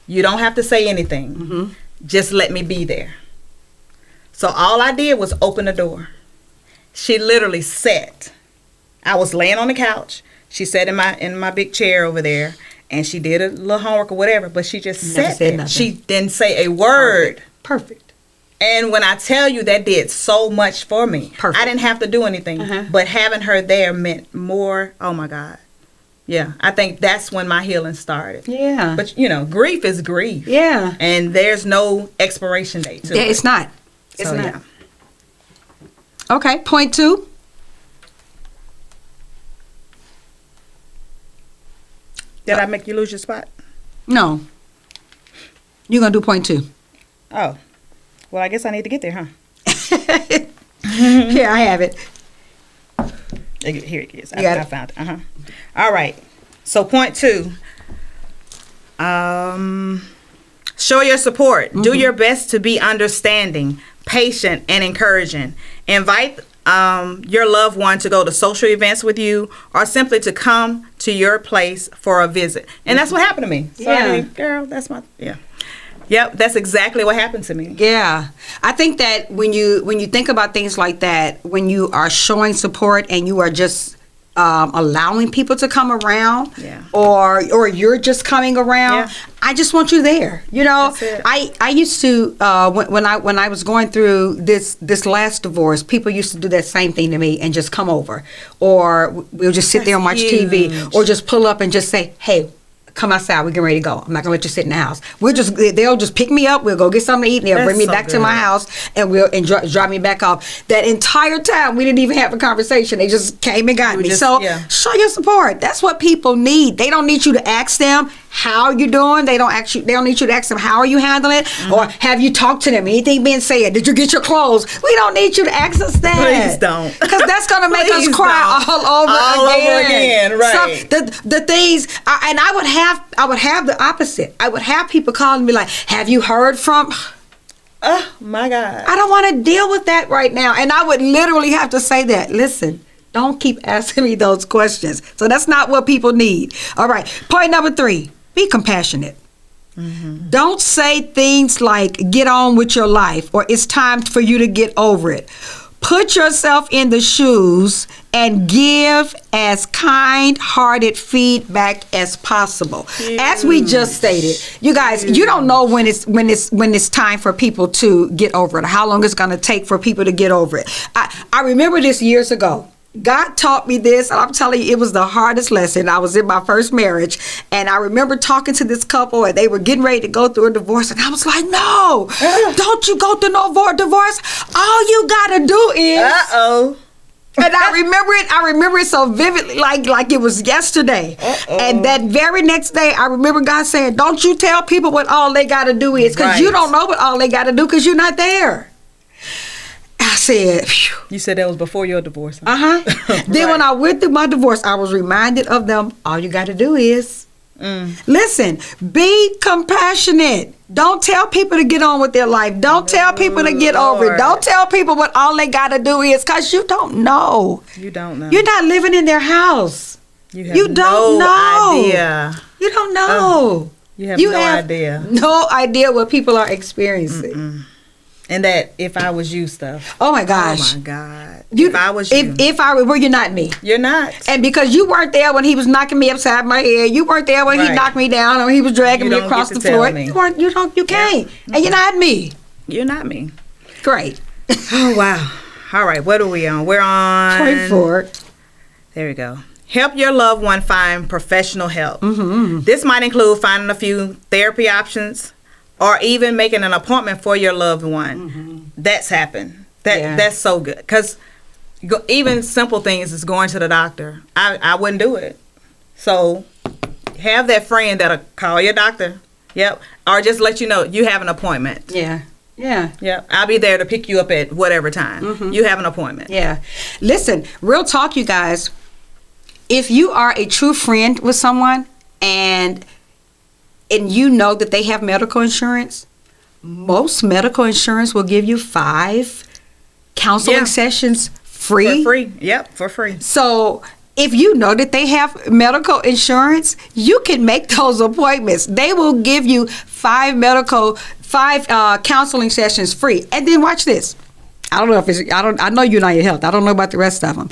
"You don't have to say anything. Just let me be there." So all I did was open the door. She literally sat. I was laying on the couch. She sat in my big chair over there, and she did a little homework or whatever, but she just sat there. She didn't say a word. Perfect. And when I tell you, that did so much for me. I didn't have to do anything, but having her there meant more. Oh my God. Yeah, I think that's when my healing started. Yeah. But grief is grief. Yeah. And there's no expiration date to it. It's not. It's not. Yeah. Okay, point 2. Did I make you lose your spot? No. You're going to do point 2. Oh. Well, I guess I need to get there, huh? Here, I have it. Here it is. I found it. All right. So point 2. Show your support. Do your best to be understanding, patient, and encouraging. Invite your loved one to go to social events with you, or simply to come to your place for a visit. And that's what happened to me. So I mean, girl, that's my Yep, that's exactly what happened to me. Yeah. I think that when you think about things like that, when you are showing support and you are just allowing people to come around, or you're just coming around, I just want you there. I used to when I was going through this last divorce, people used to do that same thing to me and just come over, or we'll just sit there and watch TV, or just pull up and just say, "Hey, come outside, we're getting ready to go. I'm not gonna let you sit in the house." They'll just pick me up, we'll go get something to eat, and they'll bring me back to my house, and drop me back off. That entire time we didn't even have a conversation. They just came and got me. Show your support. That's what people need. They don't need you to ask them, how you doing. They don't need you to ask them, how are you handling it? Or have you talked to them? Anything being said? Did you get your clothes? We don't need you to ask us that. Please don't. Because that's going to make us cry all over again. Right. So the things, and I would have the opposite. I would have people calling me like, have you heard from... Oh my God. I don't want to deal with that right now. And I would literally have to say that. Listen, don't keep asking me those questions. So that's not what people need. All right. Point number 3, be compassionate. Don't say things like get on with your life or it's time for you to get over it. Put yourself in the shoes and give as kind-hearted feedback as possible. As we just stated, you guys, you don't know when it's time for people to get over it, or how long it's going to take for people to get over it. I remember this years ago. God taught me this, and I'm telling you, it was the hardest lesson. I was in my first marriage, and I remember talking to this couple, and they were getting ready to go through a divorce, and I was like, no, don't you go through no divorce. All you gotta do is... And I remember it so vividly, like it was yesterday. And that very next day, I remember God saying, don't you tell people what all they gotta do is, because you don't know what all they gotta do, because you're not there. I said, phew. You said that was before your divorce. Then when I went through my divorce, I was reminded of them. All you got to do is listen, be compassionate. Don't tell people to get on with their life. Don't tell people to get over it. Don't tell people what all they got to do is, because you don't know. You don't know. You're not living in their house. You don't know. Idea. You don't know. You have no idea. No idea what people are experiencing. And that if I was you stuff. Oh my gosh. Oh my God. If I was you. If I were, well, you're not me. You're not. And because you weren't there when he was knocking me upside my head, you weren't there when he knocked me down or he was dragging me across the floor. You can't. And you're not me. You're not me. Great. Oh wow. All right, what are we on? We're on Point 4. There we go. Help your loved one find professional help. This might include finding a few therapy options, or even making an appointment for your loved one. That's happened. That's so good. Because even simple things is going to the doctor. I wouldn't do it. So have that friend that'll call your doctor. Yep. Or just let you know you have an appointment. Yeah. Yep. I'll be there to pick you up at whatever time. You have an appointment. Yeah. Listen, real talk, you guys. If you are a true friend with someone and you know that they have medical insurance, most medical insurance will give you 5 counseling sessions free. For free. Yep, for free. So if you know that they have medical insurance, you can make those appointments. They will give you 5 counseling sessions free. And then watch this. I don't know if it's, I know United Health. I don't know about the rest of them.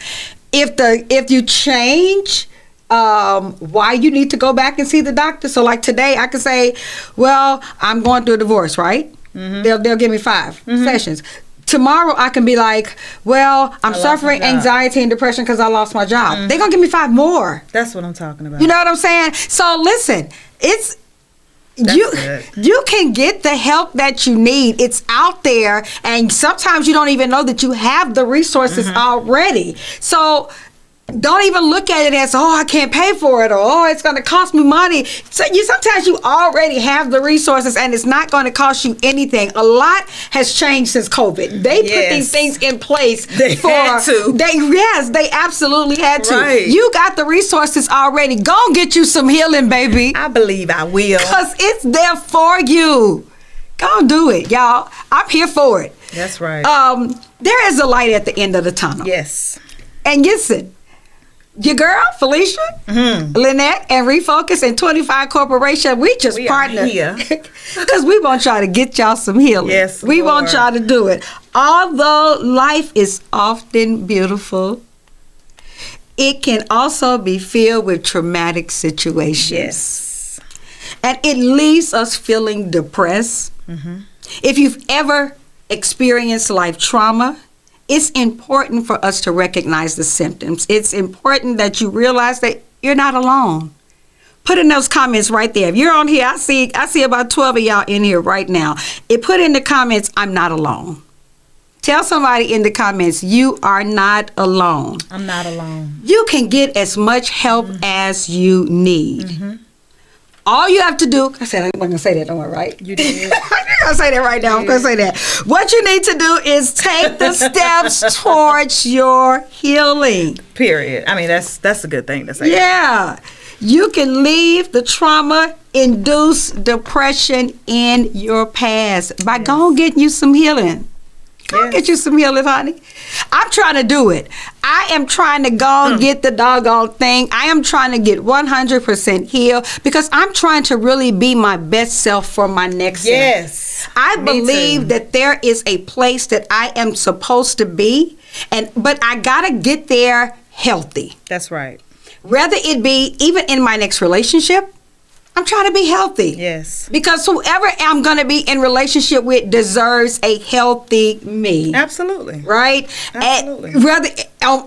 If you change why you need to go back and see the doctor. So like today I can say, well, I'm going through a divorce, right? They'll give me 5 sessions. Tomorrow I can be like, well, I'm suffering anxiety and depression because I lost my job. They're going to give me 5 more. That's what I'm talking about. You know what I'm saying? So listen, you can get the help that you need. It's out there, and sometimes you don't even know that you have the resources already. So don't even look at it as, I can't pay for it, or it's going to cost me money. So sometimes you already have the resources, and it's not going to cost you anything. A lot has changed since COVID. They put these things in place. They had to. They absolutely had to. Right. You got the resources already. Go and get you some healing, baby. I believe I will. Because it's there for you. Go and do it, y'all. I'm here for it. That's right. There is a light at the end of the tunnel. Yes. And listen, your girl, Felicia, Lynette, and Refocused and 25 Corporation, we partnered here because we want y'all to get y'all some healing. Yes, we Lord. want y'all to do it. Although life is often beautiful, it can also be filled with traumatic situations. Yes. And it leaves us feeling depressed. If you've ever experienced life trauma, it's important for us to recognize the symptoms. It's important that you realize that you're not alone. Put in those comments right there. If you're on here, I see about 12 of y'all in here right now. Put in the comments, I'm not alone. Tell somebody in the comments, you are not alone. I'm not alone. You can get as much help as you need. All you have to do, I said I'm going to say that, don't worry, right? You did. I'm going to say that right now. I'm going to say that. What you need to do is take the steps towards your healing. Period. I mean, that's a good thing to say. Yeah. You can leave the trauma-induced depression in your past by going getting you some healing. Go get you some healing, honey. I'm trying to do it. I am trying to go and get the doggone thing. I am trying to get 100% healed because I'm trying to really be my best self for my next self. Yes. I Me believe too. that there is a place that I am supposed to be, but I gotta get there healthy. That's right. Whether it be even in my next relationship, I'm trying to be healthy. Yes. Because whoever I'm going to be in relationship with deserves a healthy me. Absolutely. Right? Absolutely. And whether I don't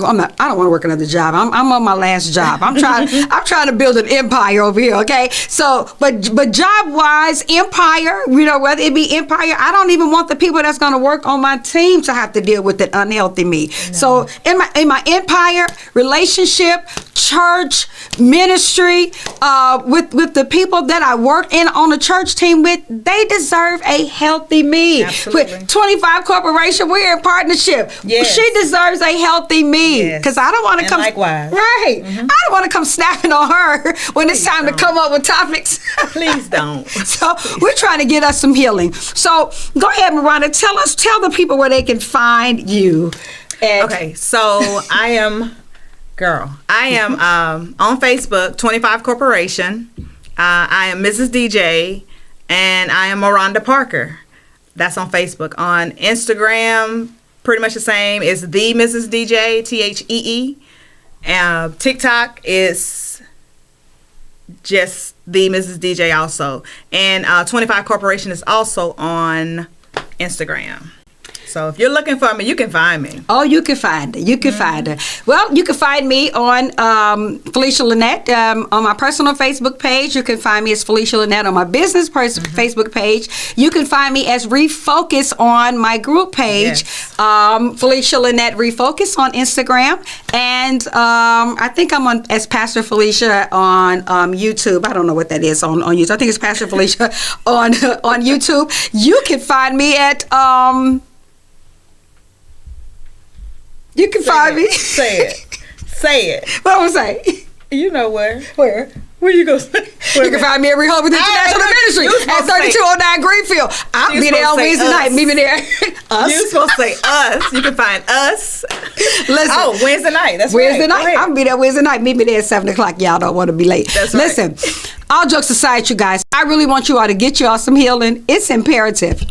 want to work another job. I'm on my last job. I'm trying to build an empire over here, okay? So, but job wise, empire, whether it be empire, I don't even want the people that's going to work on my team to have to deal with an unhealthy me. No. So, in my empire, relationship, church, ministry, with the people that I work on the church team with, they deserve a healtdy me. Absolutely. With 25 Corporation, we're in partnership. Yes. She deserves a healthy me. Because I don't want to come. Likewise. Right. I don't want to come snapping on her when it's time to come up with topics. Please don't. So we're trying to get us some healing. So go ahead, Miranda. Tell the people where they can find you. Okay, so I am on Facebook, 25 Corporation. I am Mrs. DJ, and I am Miranda Parker. That's on Facebook. On Instagram, pretty much the same. It's the Mrs. DJ, THEE. TikTok is just the Mrs. DJ also. And 25 Corporation is also on Instagram. So if you're looking for me, you can find me. Oh, you can find her. You can find her. Well, you can find me on Felicia Lynette on my personal Facebook page. You can find me as Felicia Lynette on my business Facebook page. You can find me as Refocused on my group page. Yes. Felicia Lynette Refocused on Instagram. And I think I'm on as Pastor Felicia on YouTube. I don't know what that is on YouTube. I think it's Pastor Felicia on YouTube. You can find me at... You can find me. Say it. What am I say? You know where. Where? Where you go? You can find me at Rehoboth International Ministry at 3209 Greenfield. I'll be there on Wednesday night. Meet me there. Us. You're supposed to say us. You can find us. Listen. Oh, Wednesday night. That's Wednesday right. night. I'll be there Wednesday night. Meet me there at 7 o'clock. Y'all don't want to be late. That's right. Listen, all jokes aside, you guys, I really want you all to get you all some healing. It's imperative.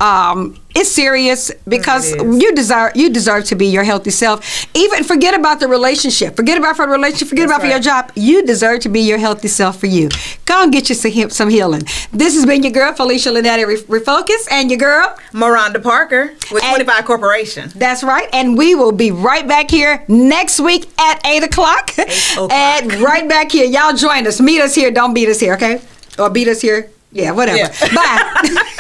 It's serious because you deserve to be your healthy self. Even forget about the relationship. Forget about for the relationship. Forget about for your job. You deserve to be your healthy self for you. Go and get you some healing. This has been your girl, Felicia Lynette Refocus, and your girl, Miranda Parker with 25 Corporation. That's right. And we will be right back here next week at 8 o'clock. 8 o'clock. And right back here. Y'all join us. Meet us here. Don't beat us here, okay? Or beat us here. Yeah, whatever. Yeah. Bye.